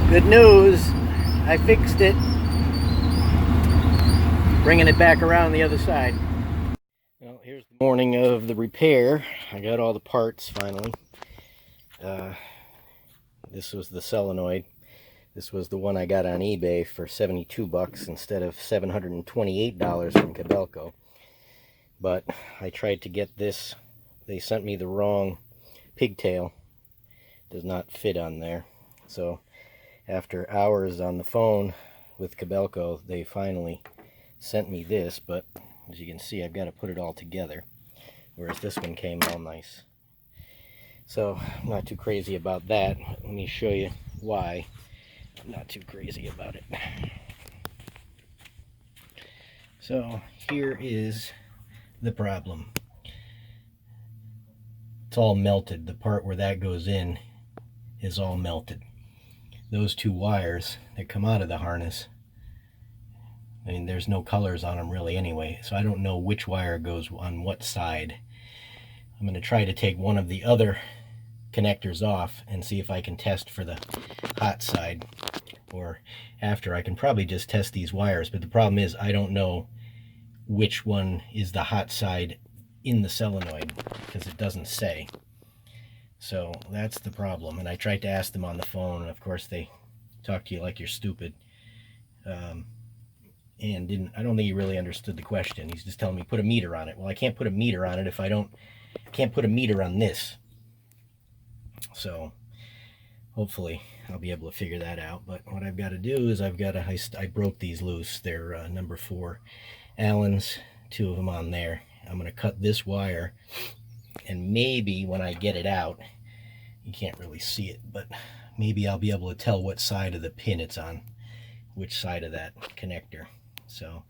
Good news, I fixed it. Bringing it back around the other side. Well, here's the morning of the repair. I got all the parts finally. This was the solenoid. This was the one I got on eBay for 72 bucks instead of $728 from Kobelco. But I tried to get this. They sent me the wrong pigtail. Does not fit on there. So after hours on the phone with Kobelco, they finally sent me this, but as you can see, I've got to put it all together, whereas this one came all nice. So I'm not too crazy about that. Let me show you why I'm not too crazy about it. So here is the problem. It's all melted. The part where that goes in is all melted. Those two wires that come out of the harness, I mean, there's no colors on them really anyway, so I don't know which wire goes on what side. I'm going to try to take one of the other connectors off and see if I can test for the hot side, or after I can probably just test these wires, but the problem is I don't know which one is the hot side in the solenoid because it doesn't say. So that's the problem, and I tried to ask them on the phone, and of course they talk to you like you're stupid, and I don't think he really understood the question. He's just telling me put a meter on it. Well, I can't put a meter on it if I can't put a meter on this. So hopefully I'll be able to figure that out. But what I've got to do is I broke these loose. They're number 4 Allens, 2 of them on there. I'm going to cut this wire, and maybe when I get it out, you can't really see it, but maybe I'll be able to tell what side of the pin it's on, which side of that connector. So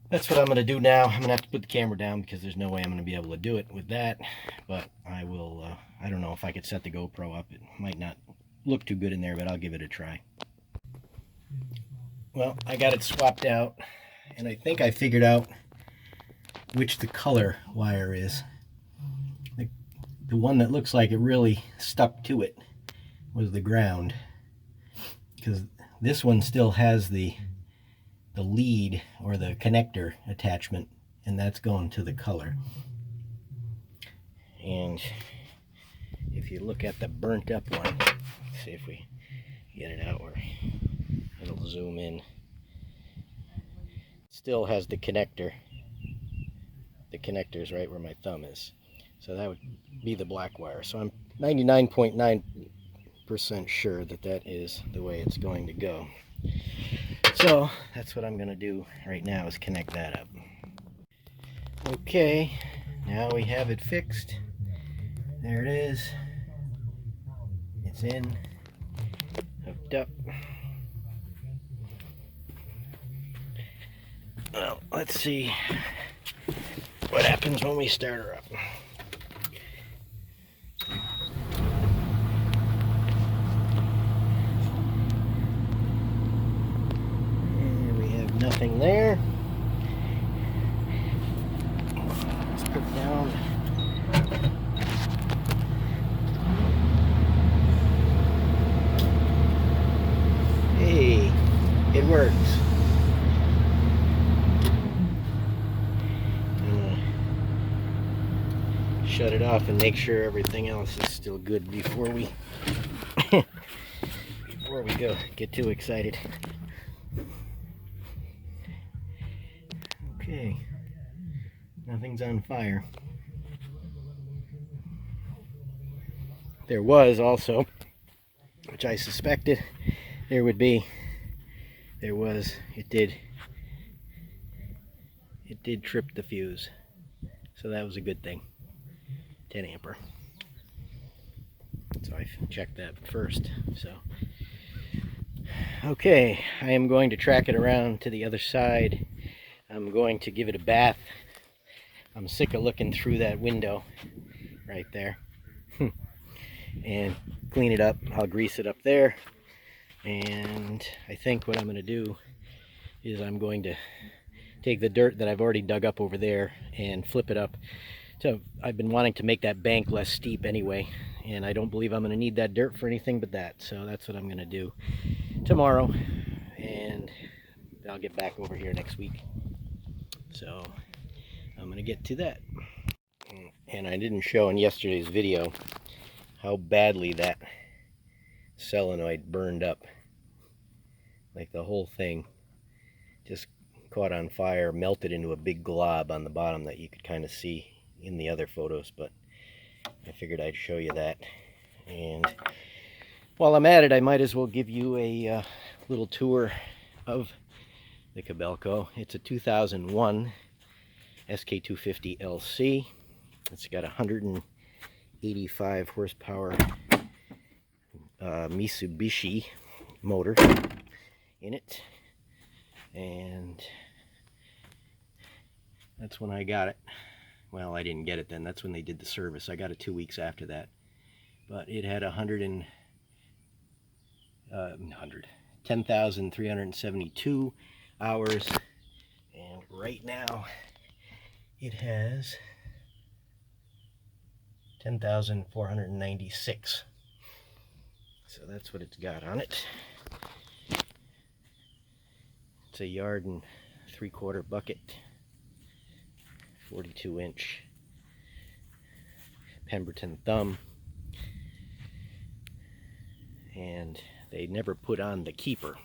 that's what I'm going to do now. I'm going to have to put the camera down because there's no way I'm going to be able to do it with that, but I will. I don't know if I could set the GoPro up. It might not look too good in there, but I'll give it a try. Well, I got it swapped out, and I think I figured out which the color wire is. The one that looks like it really stuck to it was the ground, because this one still has the lead or the connector attachment, and that's going to the color. And if you look at the burnt up one, let's see if we get it out where it'll zoom in. It still has the connector. The connector's right where my thumb is. So that would be the black wire. So I'm 99.9% sure that that is the way it's going to go. So that's what I'm going to do right now, is connect that up. Okay, now we have it fixed. There it is. It's in, hooked up. Well, let's see what happens when we start her up. And we have nothing there. Let's put down. Hey, it works. Shut it off and make sure everything else is still good before we get too excited. Okay, nothing's on fire. There was also, which I suspected there would be, it did trip the fuse, so that was a good thing. 10 ampere. So I checked that first. So okay, I am going to track it around to the other side. I'm going to give it a bath. I'm sick of looking through that window right there. And clean it up. I'll grease it up there. And I think what I'm going to do is I'm going to take the dirt that I've already dug up over there and flip it up. So I've been wanting to make that bank less steep anyway, and I don't believe I'm going to need that dirt for anything but that. So that's what I'm going to do tomorrow, and I'll get back over here next week. So I'm going to get to that. And I didn't show in yesterday's video how badly that solenoid burned up. Like the whole thing just caught on fire, melted into a big glob on the bottom that you could kind of see in the other photos, but I figured I'd show you that. And while I'm at it, I might as well give you a little tour of the Kobelco. It's a 2001 SK250 LC. It's got 185 horsepower Mitsubishi motor in it, and that's when I got it. Well, I didn't get it then. That's when they did the service. I got it 2 weeks after that. But it had 10,372 hours, and right now it has 10,496. So that's what it's got on it. It's a 1 3/4 bucket, 42-inch Pemberton thumb, and they never put on the keeper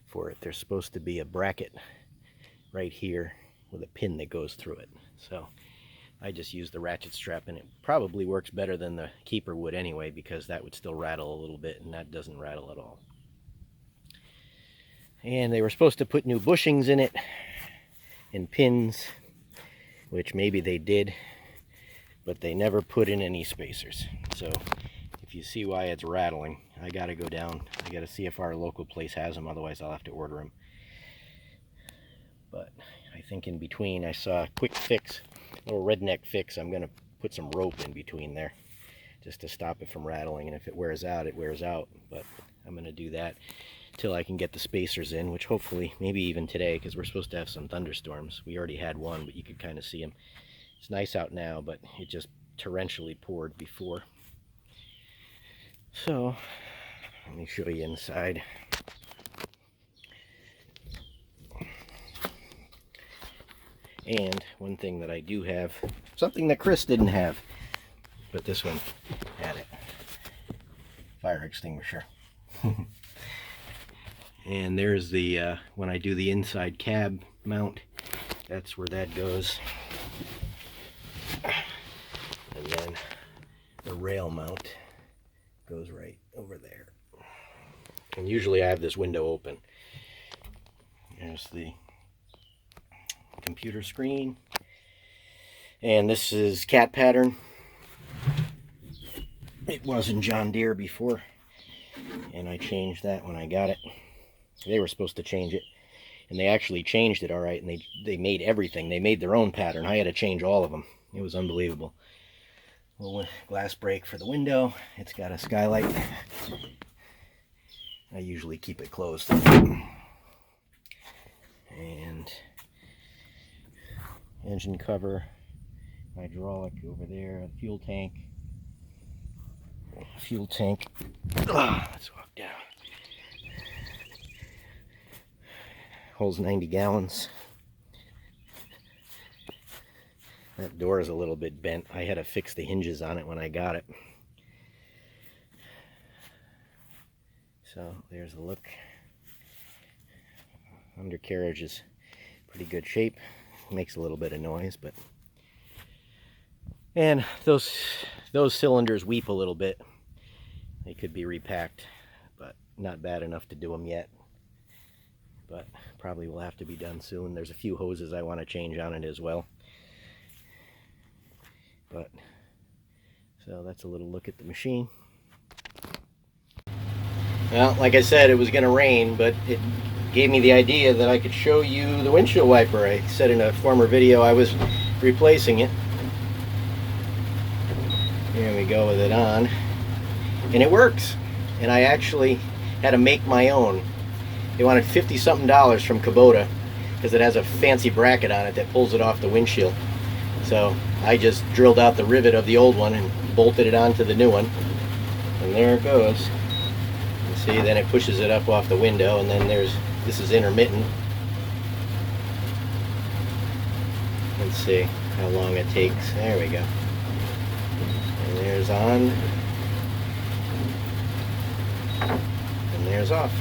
for it. There's supposed to be a bracket right here with a pin that goes through it. So I just used the ratchet strap, and it probably works better than the keeper would anyway, because that would still rattle a little bit, and that doesn't rattle at all. And they were supposed to put new bushings in it and pins, which maybe they did, but they never put in any spacers. So if you see why it's rattling, I gotta go down. I gotta see if our local place has them, otherwise I'll have to order them. But I think in between I saw a quick fix, a little redneck fix. I'm gonna put some rope in between there just to stop it from rattling, and if it wears out, it wears out. But I'm gonna do that till I can get the spacers in, which hopefully maybe even today, because we're supposed to have some thunderstorms. We already had one, but you could kind of see them. It's nice out now, but it just torrentially poured before. So let me show you inside. And one thing that I do have, something that Chris didn't have, but this one had it. Fire extinguisher. And there's the, when I do the inside cab mount, that's where that goes. And then the rail mount goes right over there. And usually I have this window open. There's the computer screen, and this is cat pattern. It wasn't John Deere before, and I changed that when I got it. They were supposed to change it, and they actually changed it all right, and they made everything. They made their own pattern. I had to change all of them. It was unbelievable. Little glass break for the window. It's got a skylight. I usually keep it closed. And engine cover, hydraulic over there, fuel tank. Let's walk down. Holds 90 gallons. That door is a little bit bent. I had to fix the hinges on it when I got it. So there's a look. Undercarriage is pretty good shape. Makes a little bit of noise, but, and those cylinders weep a little bit. They could be repacked, but not bad enough to do them yet. But probably will have to be done soon. There's a few hoses I want to change on it as well. But so that's a little look at the machine. Well, like I said, it was going to rain, but it gave me the idea that I could show you the windshield wiper. I said in a former video I was replacing it. Here we go with it on, and it works. And I actually had to make my own. They wanted $50-something from Kubota because it has a fancy bracket on it that pulls it off the windshield. So I just drilled out the rivet of the old one and bolted it onto the new one. And there it goes. You see, then it pushes it up off the window, and then this is intermittent. Let's see how long it takes. There we go. And there's on. And there's off.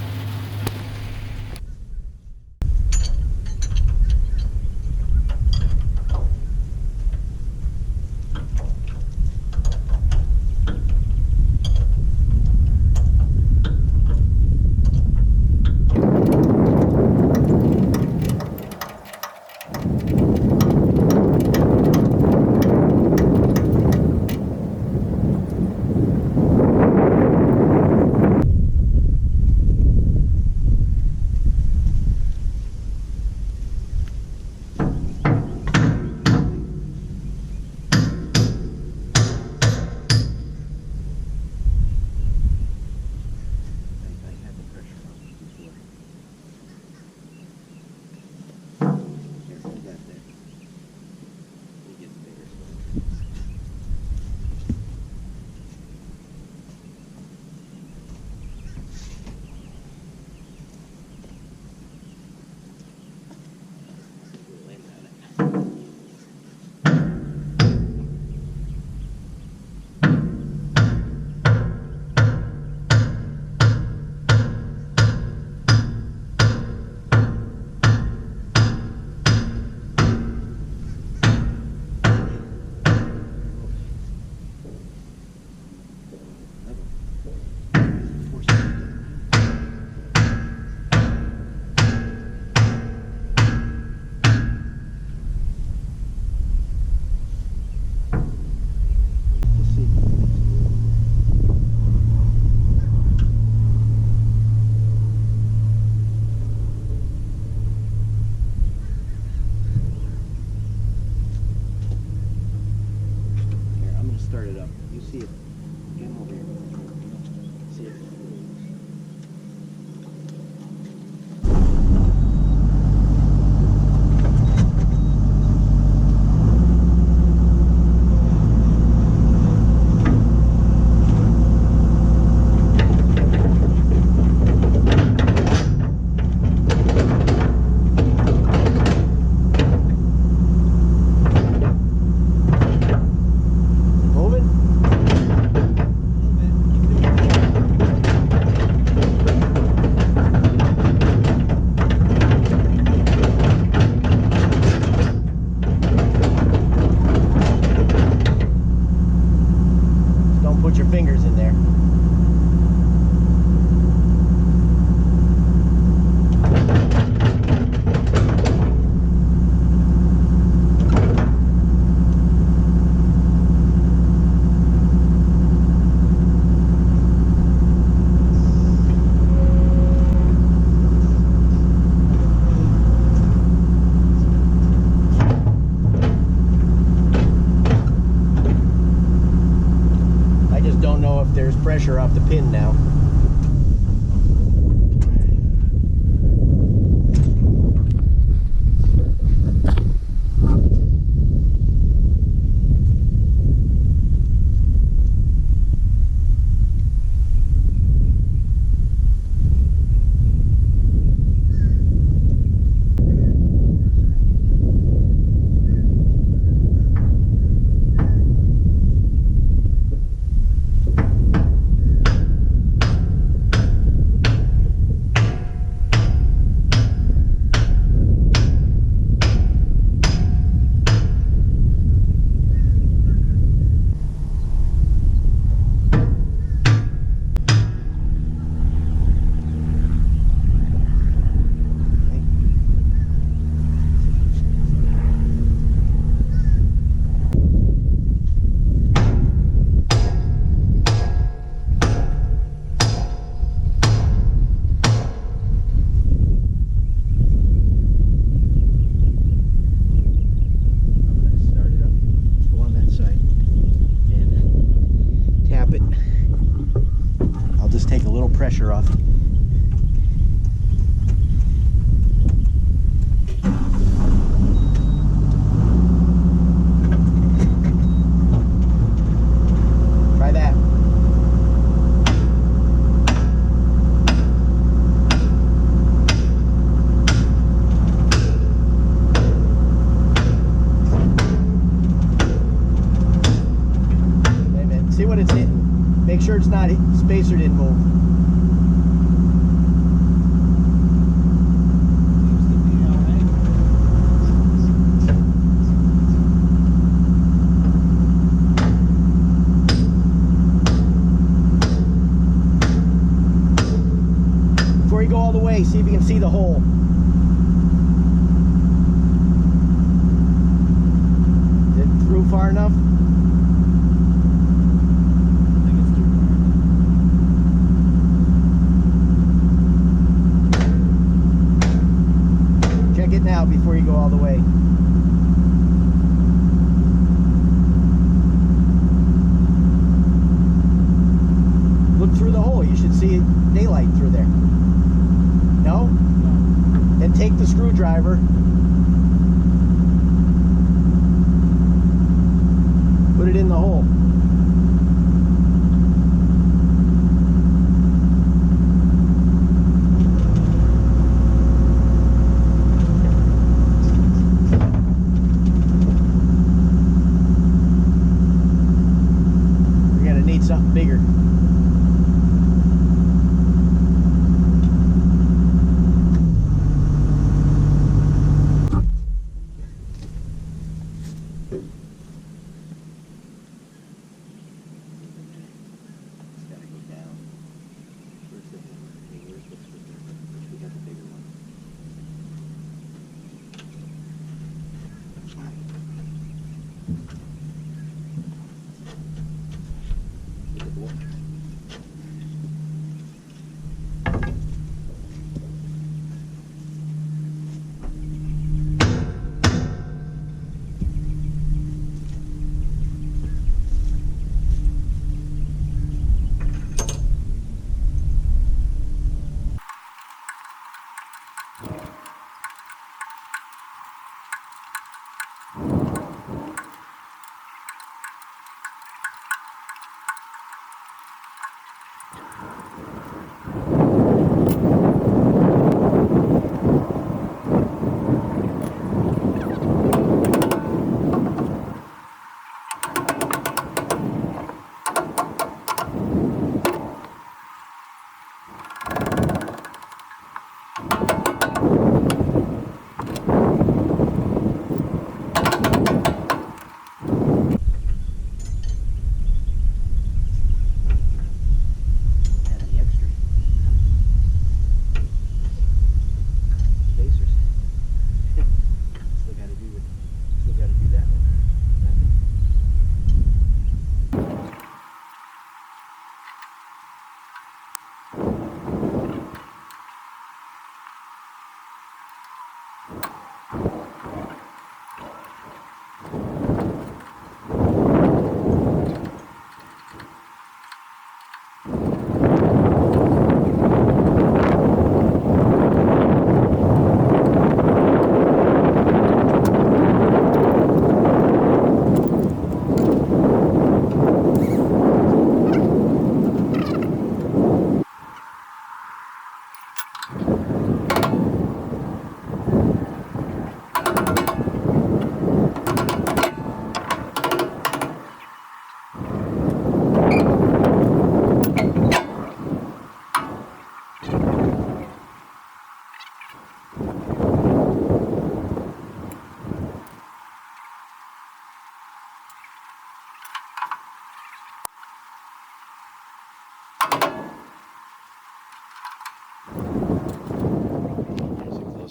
Start it up. You see it. Get him over here. See it. Put your fingers in there. Don't know if there's pressure off the pin now. Pressure off. Try that. Make sure it's not, spacer didn't move. Seems to be all right. Before you go all the way, see if you can see the hole. Is it through far enough? I think it's too far. Check it now before you go all the way. Look through the hole. You should see daylight through there. No? No. Then take the screwdriver. Put it in the hole. We're gonna need something bigger.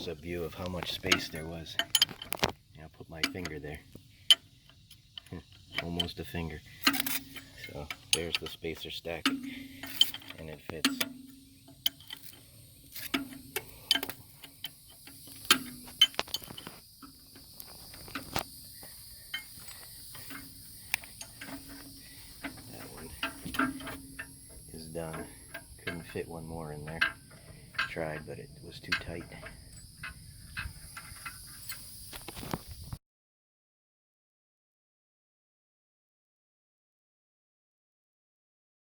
A view of how much space there was. I'll put my finger there. Almost a finger. So there's the spacer stack, and it fits. That one is done. Couldn't fit one more in there. Tried, but it was too tight.